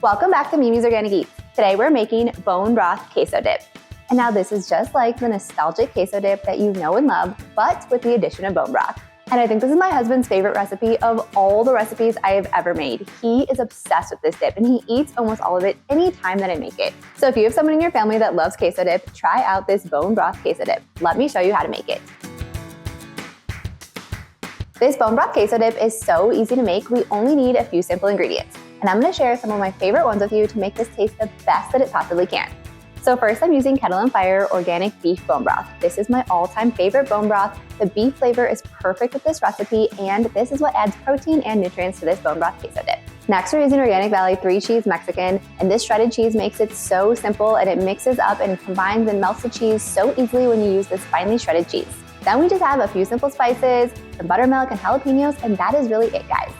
Welcome back to Mimi's Organic Eats. Today we're making bone broth queso dip. And now this is just like the nostalgic queso dip that you know and love, but with the addition of bone broth. And I think this is my husband's favorite recipe of all the recipes I have ever made. He is obsessed with this dip and he eats almost all of it any time that I make it. So if you have someone in your family that loves queso dip, try out this bone broth queso dip. Let me show you how to make it. This bone broth queso dip is so easy to make. We only need a few simple ingredients. And I'm gonna share some of my favorite ones with you to make this taste the best that it possibly can. So first, I'm using Kettle and Fire organic beef bone broth. This is my all-time favorite bone broth. The beef flavor is perfect with this recipe, and this is what adds protein and nutrients to this bone broth queso dip. Next, we're using Organic Valley 3-Cheese Mexican, and this shredded cheese makes it so simple, and it mixes up and combines and melts the cheese so easily when you use this finely shredded cheese. Then we just have a few simple spices, some buttermilk and jalapeños, and that is really it, guys.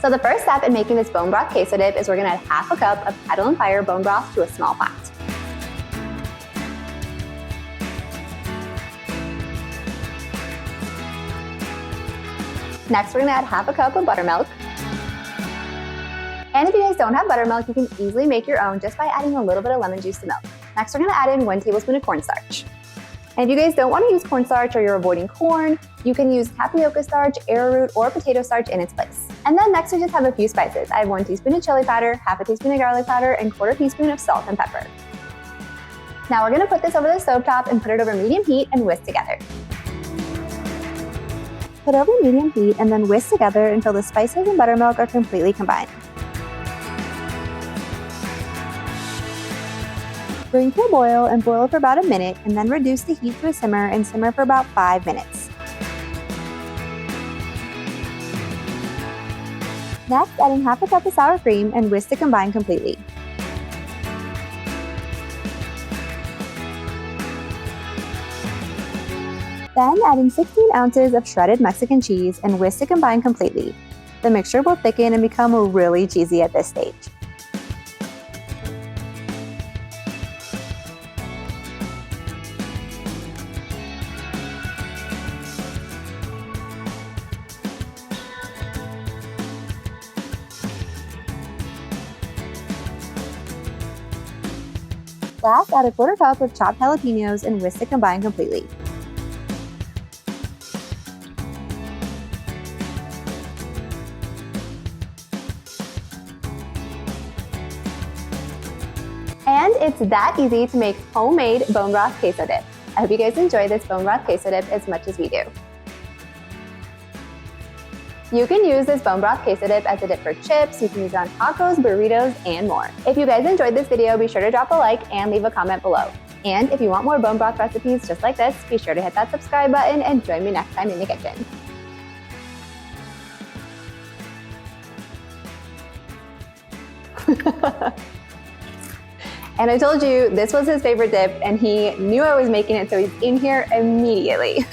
So the first step in making this bone broth queso dip is we're gonna add half a cup of Kettle and Fire bone broth to a small pot. Next, we're gonna add half a cup of buttermilk. And if you guys don't have buttermilk, you can easily make your own just by adding a little bit of lemon juice to milk. Next, we're gonna add in 1 tablespoon of cornstarch. And if you guys don't want to use cornstarch or you're avoiding corn, you can use tapioca starch, arrowroot, or potato starch in its place. And then next we just have a few spices. I have 1 teaspoon of chili powder, half a teaspoon of garlic powder, and 1/4 teaspoon of salt and pepper. Now we're gonna put this over the stovetop and put it over medium heat and whisk together. Put over medium heat and then whisk together until the spices and buttermilk are completely combined. Bring to a boil and boil for about a minute, and then reduce the heat to a simmer and simmer for about 5 minutes. Next, add in half a cup of sour cream and whisk to combine completely. Then add in 16 ounces of shredded Mexican cheese and whisk to combine completely. The mixture will thicken and become really cheesy at this stage. Last, add a 1/4 cup of chopped jalapeños and whisk to combine completely. And it's that easy to make homemade bone broth queso dip. I hope you guys enjoy this bone broth queso dip as much as we do. You can use this bone broth queso dip as a dip for chips, you can use it on tacos, burritos, and more. If you guys enjoyed this video, be sure to drop a like and leave a comment below. And if you want more bone broth recipes just like this, be sure to hit that subscribe button and join me next time in the kitchen. And I told you this was his favorite dip and he knew I was making it, so he's in here immediately.